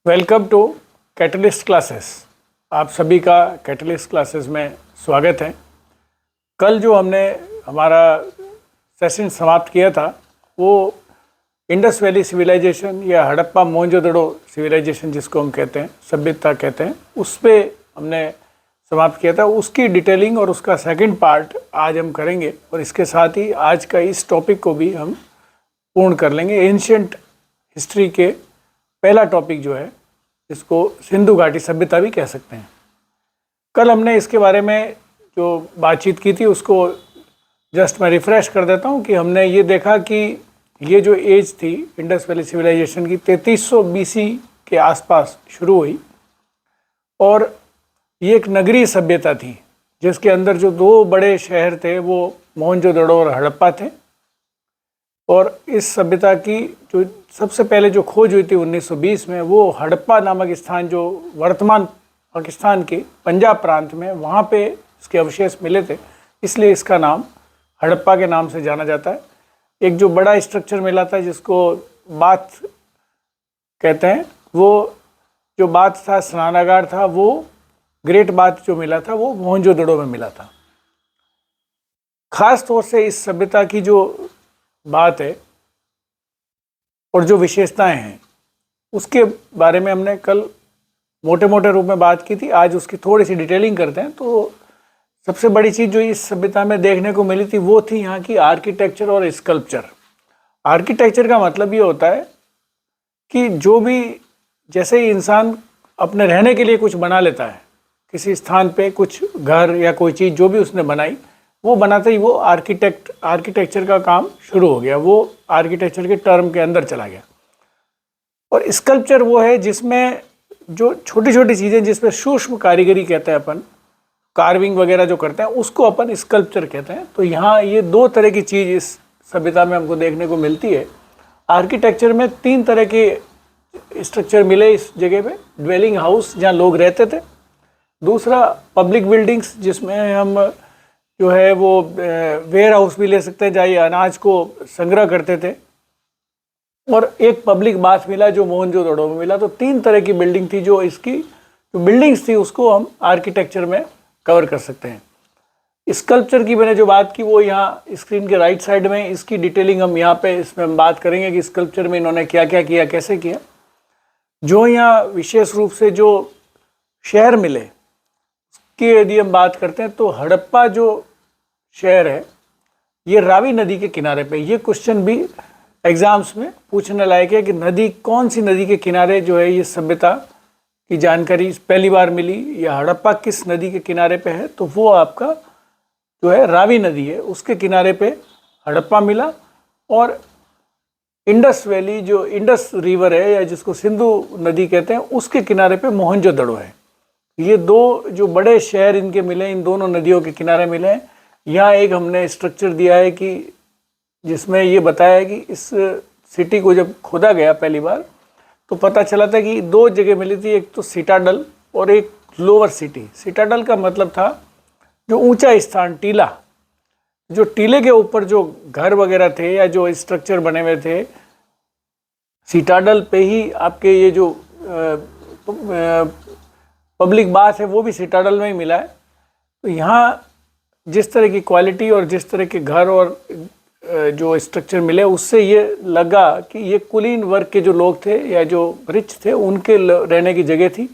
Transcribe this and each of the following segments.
Welcome to catalyst classes. आप सभी का कैटलिस्ट क्लासेस में स्वागत है। कल जो हमने हमारा सेशन समाप्त किया था वो इंडस वैली सिविलाइजेशन या हड़प्पा मोहनजोदड़ो सिविलाइजेशन जिसको हम कहते हैं, सभ्यता कहते हैं, उस पे हमने समाप्त किया था। उसकी डिटेलिंग और उसका सेकंड पार्ट आज हम करेंगे और इसके साथ ही आज का इस टॉपिक को भी हम पूर्ण कर लेंगे। एंशिएंट हिस्ट्री के पहला टॉपिक जो है इसको सिंधु घाटी सभ्यता भी कह सकते हैं। कल हमने इसके बारे में जो बातचीत की थी उसको जस्ट मैं रिफ्रेश कर देता हूँ कि हमने ये देखा कि ये जो एज थी इंडस वैली सिविलाइजेशन की 3300 बीसी के आसपास शुरू हुई और ये एक नगरीय सभ्यता थी जिसके अंदर जो दो बड़े शहर थे वो मोहनजोदड़ो और हड़प्पा थे। और इस सभ्यता की जो सबसे पहले जो खोज हुई थी 1920 में वो हड़प्पा नामक स्थान जो वर्तमान पाकिस्तान के पंजाब प्रांत में, वहाँ पे इसके अवशेष मिले थे, इसलिए इसका नाम हड़प्पा के नाम से जाना जाता है। एक जो बड़ा स्ट्रक्चर मिला था जिसको बाथ कहते हैं, वो जो बाथ था, स्नानागार था, वो ग्रेट बाथ जो मिला था वो मोहनजोदड़ो में मिला था। खास तौर से इस सभ्यता की जो बात है और जो विशेषताएं हैं उसके बारे में हमने कल मोटे मोटे रूप में बात की थी। आज उसकी थोड़ी सी डिटेलिंग करते हैं। तो सबसे बड़ी चीज़ जो इस सभ्यता में देखने को मिली थी वो थी यहाँ की आर्किटेक्चर और स्कल्पचर। आर्किटेक्चर का मतलब ये होता है कि जो भी, जैसे ही इंसान अपने रहने के लिए कुछ बना लेता है, किसी स्थान पे कुछ घर या कोई चीज़ जो भी उसने बनाई, वो बनाते ही वो आर्किटेक्चर का काम शुरू हो गया, वो आर्किटेक्चर के टर्म के अंदर चला गया। और स्कल्पचर वो है जिसमें जो छोटी छोटी चीज़ें, जिसमें सूक्ष्म कारीगरी कहते हैं अपन, कार्विंग वगैरह जो करते हैं उसको अपन स्कल्पचर कहते हैं। तो यहाँ ये दो तरह की चीज़ इस सभ्यता में हमको देखने को मिलती है। आर्किटेक्चर में तीन तरह के स्ट्रक्चर मिले इस जगह पे। ड्वेलिंग हाउस जहाँ लोग रहते थे, दूसरा पब्लिक बिल्डिंग्स जिसमें हम जो है वो वेयर हाउस भी ले सकते हैं जहाँ ये अनाज को संग्रह करते थे, और एक पब्लिक बाथ मिला जो मोहनजोदड़ो में मिला। तो तीन तरह की बिल्डिंग थी जो इसकी जो बिल्डिंग्स थी उसको हम आर्किटेक्चर में कवर कर सकते हैं। स्कल्पचर की मैंने जो बात की वो यहाँ स्क्रीन के राइट साइड में, इसकी डिटेलिंग हम यहाँ पे इसमें हम बात करेंगे कि स्कल्पचर में इन्होंने क्या क्या किया, कैसे किया। जो यहाँ विशेष रूप से जो शहर मिले की यदि हम बात करते हैं तो हड़प्पा जो शहर है ये रावी नदी के किनारे पे, ये क्वेश्चन भी एग्जाम्स में पूछने लायक है कि नदी, कौन सी नदी के किनारे जो है ये सभ्यता की जानकारी पहली बार मिली, या हड़प्पा किस नदी के किनारे पे है। तो वो आपका जो है रावी नदी है, उसके किनारे पे हड़प्पा मिला। और इंडस वैली जो इंडस रिवर है या जिसको सिंधु नदी कहते हैं उसके किनारे पे मोहनजोदड़ो है। ये दो जो बड़े शहर इनके मिले, इन दोनों नदियों के किनारे मिले हैं। यहाँ एक हमने स्ट्रक्चर दिया है कि जिसमें ये बताया है कि इस सिटी को जब खोदा गया पहली बार तो पता चला था कि दो जगह मिली थी, एक तो सिटाडल और एक लोअर सिटी। सिटाडल का मतलब था जो ऊंचा स्थान, टीला, जो टीले के ऊपर जो घर वगैरह थे या जो स्ट्रक्चर बने हुए थे, सिटाडल पे ही आपके ये जो पब्लिक बाथ है वो भी सिटाडल में ही मिला है। तो यहाँ जिस तरह की क्वालिटी और जिस तरह के घर और जो स्ट्रक्चर मिले उससे ये लगा कि ये कुलीन वर्ग के जो लोग थे या जो रिच थे उनके रहने की जगह थी,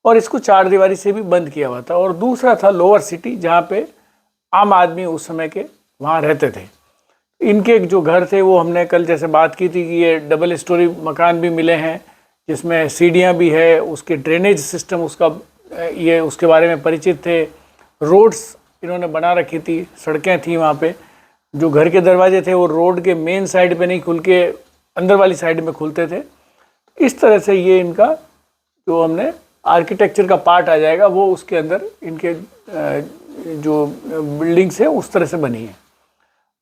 और इसको चार दीवारी से भी बंद किया हुआ था। और दूसरा था लोअर सिटी जहाँ पे आम आदमी उस समय के वहाँ रहते थे। इनके जो घर थे वो हमने कल जैसे बात की थी कि ये डबल स्टोरी मकान भी मिले हैं जिसमें सीढ़ियाँ भी है, उसके ड्रेनेज सिस्टम उसका ये उसके बारे में परिचित थे। रोड्स इन्होंने बना रखी थी, सड़कें थी वहाँ पे। जो घर के दरवाजे थे वो रोड के मेन साइड पे नहीं खुल के अंदर वाली साइड में खुलते थे। इस तरह से ये इनका जो हमने आर्किटेक्चर का पार्ट आ जाएगा वो उसके अंदर इनके जो बिल्डिंग्स है उस तरह से बनी है।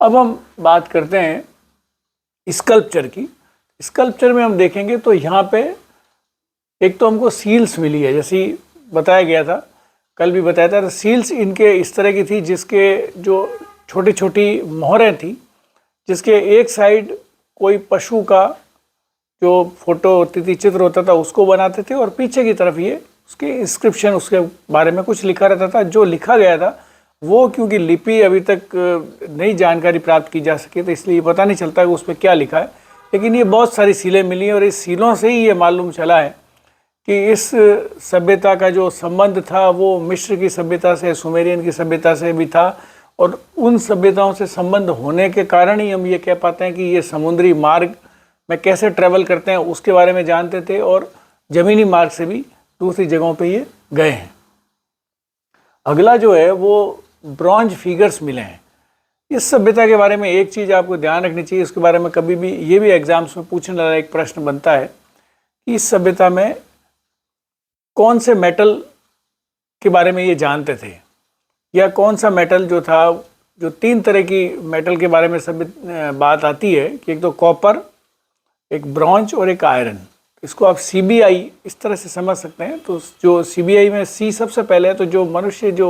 अब हम बात करते हैं स्कल्पचर की। स्कल्पचर में हम देखेंगे तो यहाँ पे एक तो हमको सील्स मिली है, जैसे बताया गया था, कल भी बताया था। सील्स इनके इस तरह की थी जिसके जो छोटी छोटी मोहरें थी, जिसके एक साइड कोई पशु का जो फोटो होती थी, चित्र होता था, उसको बनाते थे और पीछे की तरफ ये उसके इंस्क्रिप्शन, उसके बारे में कुछ लिखा रहता था। जो लिखा गया था वो, क्योंकि लिपि अभी तक नई जानकारी प्राप्त की जा सकी, तो इसलिए पता नहीं चलता कि उस पर क्या लिखा है। लेकिन ये बहुत सारी सीलें मिली हैं और इस सीलों से ही ये मालूम चला है कि इस सभ्यता का जो संबंध था वो मिस्र की सभ्यता से, सुमेरियन की सभ्यता से भी था। और उन सभ्यताओं से संबंध होने के कारण ही हम ये कह पाते हैं कि ये समुद्री मार्ग में कैसे ट्रैवल करते हैं उसके बारे में जानते थे, और ज़मीनी मार्ग से भी दूसरी जगहों पे ये गए हैं। अगला जो है वो ब्रॉन्ज फिगर्स मिले हैं। इस सभ्यता के बारे में एक चीज़ आपको ध्यान रखनी चाहिए, उसके बारे में कभी भी ये भी एग्जाम्स में पूछने वाला एक प्रश्न बनता है कि इस सभ्यता में कौन से मेटल के बारे में ये जानते थे, या कौन सा मेटल जो था, जो 3 तरह की मेटल के बारे में सब बात आती है कि एक तो कॉपर, एक ब्रॉन्ज और एक आयरन। इसको आप CBI इस तरह से समझ सकते हैं। तो जो CBI में C सबसे पहले है, तो जो मनुष्य जो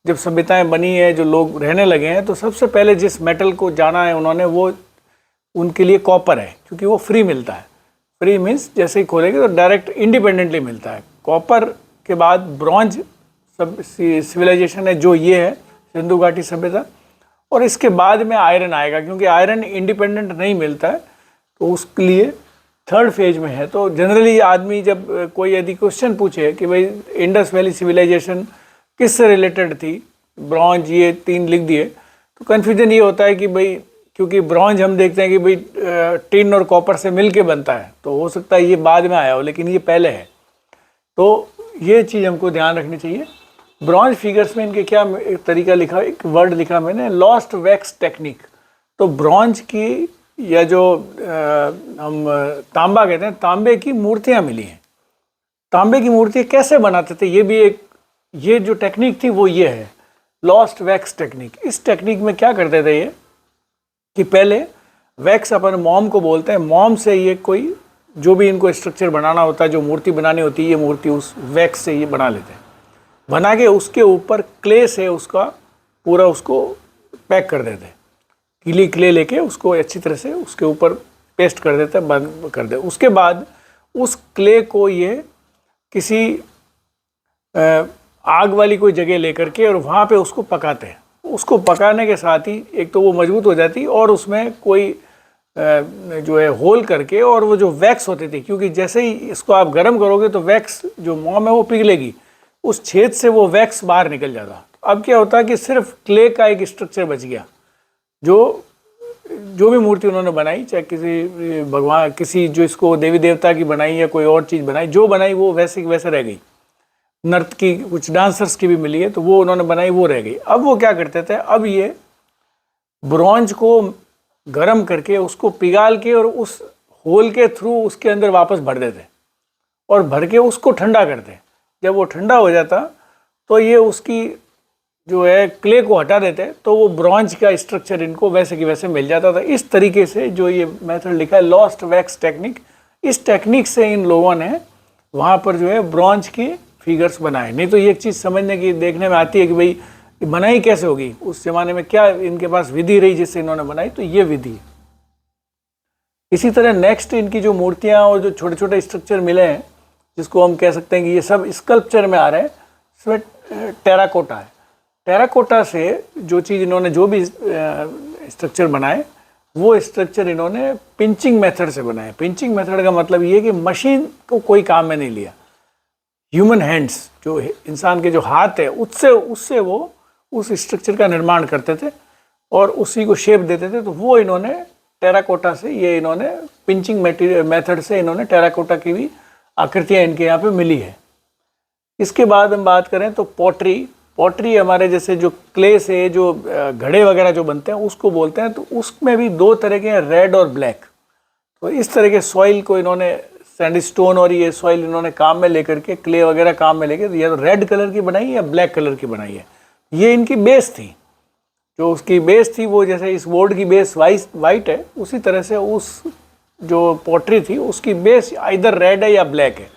जब सभ्यताएं बनी है, जो लोग रहने लगे हैं, तो सबसे पहले जिस मेटल को जाना है उन्होंने, वो उनके लिए कॉपर है, क्योंकि वो फ्री मिलता है। फ्री मीन्स जैसे ही खोलेंगे तो डायरेक्ट इंडिपेंडेंटली मिलता है। कॉपर के बाद ब्रॉन्ज सब सिविलाइजेशन है, जो ये है सिंधु घाटी सभ्यता, और इसके बाद में आयरन आएगा, क्योंकि आयरन इंडिपेंडेंट नहीं मिलता है, तो उसके लिए 3rd फेज में है। तो जनरली आदमी जब कोई यदि क्वेश्चन पूछे कि भाई इंडस वैली सिविलाइजेशन किससे रिलेटेड थी, ब्रॉन्ज, ये 3 लिख दिए, तो कन्फ्यूजन ये होता है कि भाई क्योंकि ब्रॉन्ज हम देखते हैं कि भाई टिन और कॉपर से मिल के बनता है, तो हो सकता है ये बाद में आया हो, लेकिन ये पहले है। तो ये चीज़ हमको ध्यान रखनी चाहिए। ब्रॉन्ज फिगर्स में इनके क्या एक तरीका लिखा, एक वर्ड लिखा मैंने, लॉस्ट वैक्स टेक्निक। तो ब्रॉन्ज की, या जो हम तांबा कहते हैं, तांबे की मूर्तियाँ मिली हैं। तांबे की मूर्तियाँ कैसे बनाते थे, ये भी एक, ये जो टेक्निक थी वो ये है, लॉस्ट वैक्स टेक्निक। इस टेक्निक में क्या करते थे ये कि पहले वैक्स, अपन मोम को बोलते हैं, मोम से ये कोई जो भी इनको स्ट्रक्चर बनाना होता है, जो मूर्ति बनानी होती है, ये मूर्ति उस वैक्स से ये बना लेते हैं। बना के उसके ऊपर क्ले से उसका पूरा उसको पैक कर देते हैं। गीली क्ले लेके उसको अच्छी तरह से उसके ऊपर पेस्ट कर देते हैं, बंद कर दे। उसके बाद उस क्ले को ये किसी आग वाली कोई जगह लेकर के और वहाँ पे उसको पकाते हैं। उसको पकाने के साथ ही एक तो वो मजबूत हो जाती, और उसमें कोई जो है होल करके, और वो जो वैक्स होती थी, क्योंकि जैसे ही इसको आप गर्म करोगे तो वैक्स जो मोम है वो पिघलेगी, उस छेद से वो वैक्स बाहर निकल जाता। अब क्या होता है कि सिर्फ क्ले का एक स्ट्रक्चर बच गया। जो भी मूर्ति उन्होंने बनाई, चाहे किसी भगवान, किसी जो इसको देवी देवता की बनाई या कोई और चीज़ बनाई, जो बनाई वो वैसे की वैसे रह गई। नर्तकी, कुछ डांसर्स की भी मिली है, तो वो उन्होंने बनाई, वो रह गई। अब वो क्या करते थे, अब ये ब्रॉन्ज को गरम करके उसको पिघाल के और उस होल के थ्रू उसके अंदर वापस भर देते, और भर के उसको ठंडा करते। जब वो ठंडा हो जाता तो ये उसकी जो है क्ले को हटा देते, तो वो ब्रॉन्ज का स्ट्रक्चर इनको वैसे की वैसे मिल जाता था। इस तरीके से जो ये मेथड लिखा है, लॉस्ट वैक्स टेक्निक, इस टेक्निक से इन लोगों ने वहाँ पर जो है ब्रॉन्ज की फिगर्स बनाए। नहीं तो ये एक चीज़ समझने की, देखने में आती है कि भाई बनाई कैसे होगी, उस जमाने में क्या इनके पास विधि रही जिससे इन्होंने बनाई, तो ये विधि। इसी तरह नेक्स्ट इनकी जो मूर्तियाँ और जो छोटे छोटे स्ट्रक्चर मिले हैं, जिसको हम कह सकते हैं कि ये सब स्कल्पचर में आ रहे हैं, इसमें टेराकोटा है। टेराकोटा से जो चीज़ इन्होंने, जो भी स्ट्रक्चर बनाए, वो स्ट्रक्चर इन्होंने पिंचिंग मेथड से बनाए। पिंचिंग मेथड का मतलब ये कि मशीन को कोई काम में नहीं लिया, ह्यूमन हैंड्स, जो इंसान के जो हाथ है, उससे वो उस स्ट्रक्चर का निर्माण करते थे और उसी को शेप देते थे। तो वो इन्होंने टेराकोटा से, ये इन्होंने पिंचिंग मेथड से इन्होंने टेराकोटा की भी आकृतियाँ इनके यहाँ पे मिली है। इसके बाद हम बात करें तो पॉटरी हमारे जैसे जो क्ले से जो घड़े वगैरह जो बनते हैं उसको बोलते हैं। तो उसमें भी 2 तरह के हैं, रेड और ब्लैक। तो इस तरह के सॉइल को इन्होंने, सैंडस्टोन और ये सॉइल इन्होंने काम में लेकर के, क्ले वगैरह काम में लेकर, या तो रेड कलर की बनाई या ब्लैक कलर की बनाई है। ये इनकी बेस थी, जो उसकी बेस थी, वो जैसे इस बोर्ड की बेस वाइट है, उसी तरह से उस जो पॉटरी थी उसकी बेस इधर रेड है या ब्लैक है।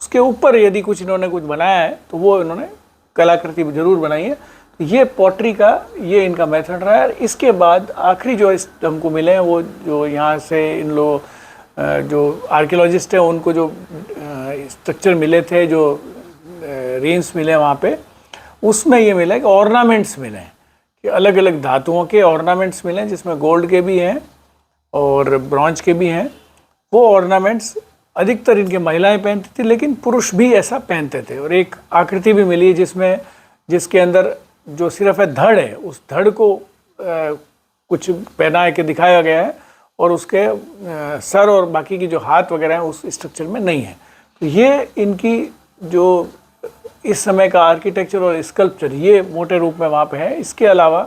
उसके ऊपर यदि कुछ इन्होंने कुछ बनाया है तो वो इन्होंने कलाकृति जरूर बनाई है। तो ये पॉटरी का, ये इनका मेथड रहा है। इसके बाद आखिरी जो हमको मिले हैं, वो जो यहाँ से इन लोग जो आर्कियोलॉजिस्ट है उनको जो स्ट्रक्चर मिले थे, जो रेंस मिले वहाँ पे, उसमें ये मिला कि ऑर्नामेंट्स मिले हैं, कि अलग अलग धातुओं के ऑर्नामेंट्स मिले हैं, जिसमें गोल्ड के भी हैं और ब्रॉन्ज के भी हैं। वो ऑर्नामेंट्स अधिकतर इनके महिलाएं पहनती थी, लेकिन पुरुष भी ऐसा पहनते थे। और एक आकृति भी मिली जिसके अंदर जो सिर्फ है धड़ है, उस धड़ को कुछ पहना के दिखाया गया है, और उसके सर और बाकी की जो हाथ वगैरह हैं उस स्ट्रक्चर में नहीं है। तो ये इनकी जो इस समय का आर्किटेक्चर और स्कल्पचर ये मोटे रूप में वहाँ पे है। इसके अलावा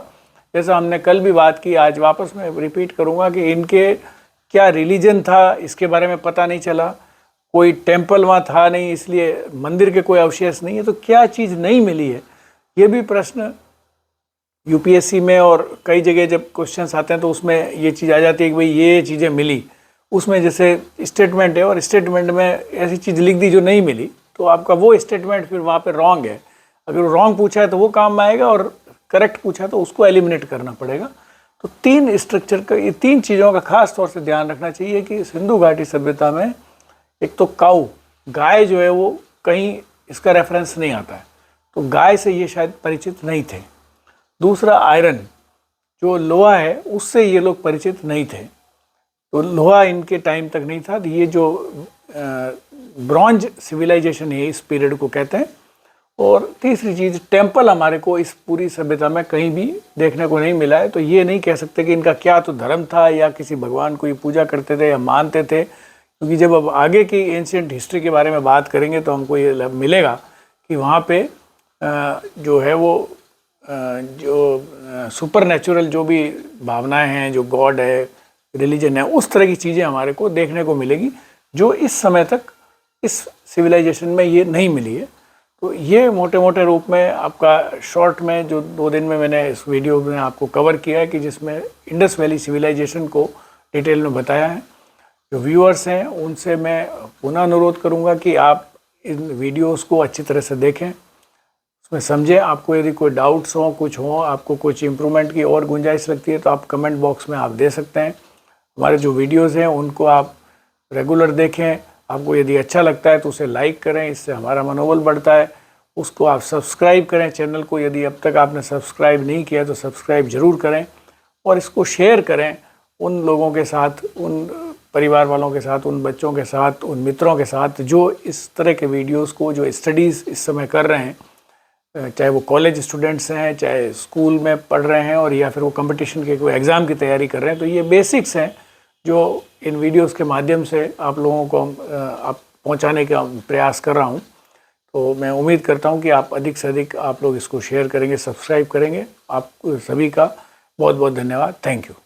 जैसा हमने कल भी बात की, आज वापस मैं रिपीट करूँगा कि इनके क्या रिलीजन था इसके बारे में पता नहीं चला, कोई टेम्पल वहाँ था नहीं, इसलिए मंदिर के कोई अवशेष नहीं है। तो क्या चीज़ नहीं मिली है, ये भी प्रश्न यूपीएससी में और कई जगह जब क्वेश्चंस आते हैं तो उसमें ये चीज़ आ जाती है कि भाई ये चीज़ें मिली, उसमें जैसे स्टेटमेंट है और स्टेटमेंट में ऐसी चीज़ लिख दी जो नहीं मिली, तो आपका वो स्टेटमेंट फिर वहाँ पे रॉन्ग है। अगर रॉन्ग पूछा है तो वो काम में आएगा, और करेक्ट पूछा तो उसको एलिमिनेट करना पड़ेगा। तो तीन स्ट्रक्चर का, ये तीन चीज़ों का खास तौर से ध्यान रखना चाहिए कि सिंधु घाटी सभ्यता में एक तो काऊ, गाय जो है वो कहीं इसका रेफरेंस नहीं आता है, तो गाय से ये शायद परिचित नहीं थे। दूसरा आयरन, जो लोहा है उससे ये लोग परिचित नहीं थे, तो लोहा इनके टाइम तक नहीं था। ये जो ब्रॉन्ज सिविलाइजेशन है इस पीरियड को कहते हैं। और तीसरी चीज़, टेम्पल हमारे को इस पूरी सभ्यता में कहीं भी देखने को नहीं मिला है। तो ये नहीं कह सकते कि इनका क्या तो धर्म था या किसी भगवान को ये पूजा करते थे या मानते थे, क्योंकि जब अब आगे की एंशिएंट हिस्ट्री के बारे में बात करेंगे तो हमको ये मिलेगा कि वहाँ पे जो है वो जो सुपर नेचुरल जो भी भावनाएं हैं, जो गॉड है, रिलीजन है, उस तरह की चीज़ें हमारे को देखने को मिलेगी जो इस समय तक इस सिविलाइजेशन में ये नहीं मिली है। तो ये मोटे मोटे रूप में आपका शॉर्ट में जो 2 दिन में मैंने इस वीडियो में आपको कवर किया है, कि जिसमें इंडस वैली सिविलाइजेशन को डिटेल में बताया है। जो व्यूअर्स हैं उनसे मैं पुनः अनुरोध करूँगा कि आप इन वीडियोस को अच्छी तरह से देखें, उसमें समझें। आपको यदि कोई डाउट्स हों, कुछ हों, आपको कुछ इम्प्रूवमेंट की और गुंजाइश लगती है तो आप कमेंट बॉक्स में आप दे सकते हैं। हमारे जो वीडियोज़ हैं उनको आप रेगुलर देखें। आपको यदि अच्छा लगता है तो उसे लाइक करें, इससे हमारा मनोबल बढ़ता है। उसको आप सब्सक्राइब करें चैनल को, यदि अब तक आपने सब्सक्राइब नहीं किया तो सब्सक्राइब ज़रूर करें, और इसको शेयर करें उन लोगों के साथ, उन परिवार वालों के साथ, उन बच्चों के साथ, उन मित्रों के साथ जो इस तरह के वीडियोस को, जो स्टडीज़ इस समय कर रहे हैं, चाहे वो कॉलेज स्टूडेंट्स हैं, चाहे स्कूल में पढ़ रहे हैं, और या फिर वो कंपटीशन के कोई एग्ज़ाम की तैयारी कर रहे हैं। तो ये बेसिक्स हैं जो इन वीडियोस के माध्यम से आप लोगों को आप पहुंचाने का प्रयास कर रहा हूं। तो मैं उम्मीद करता हूं कि आप अधिक से अधिक आप लोग इसको शेयर करेंगे, सब्सक्राइब करेंगे। आप सभी का बहुत बहुत धन्यवाद। Thank you.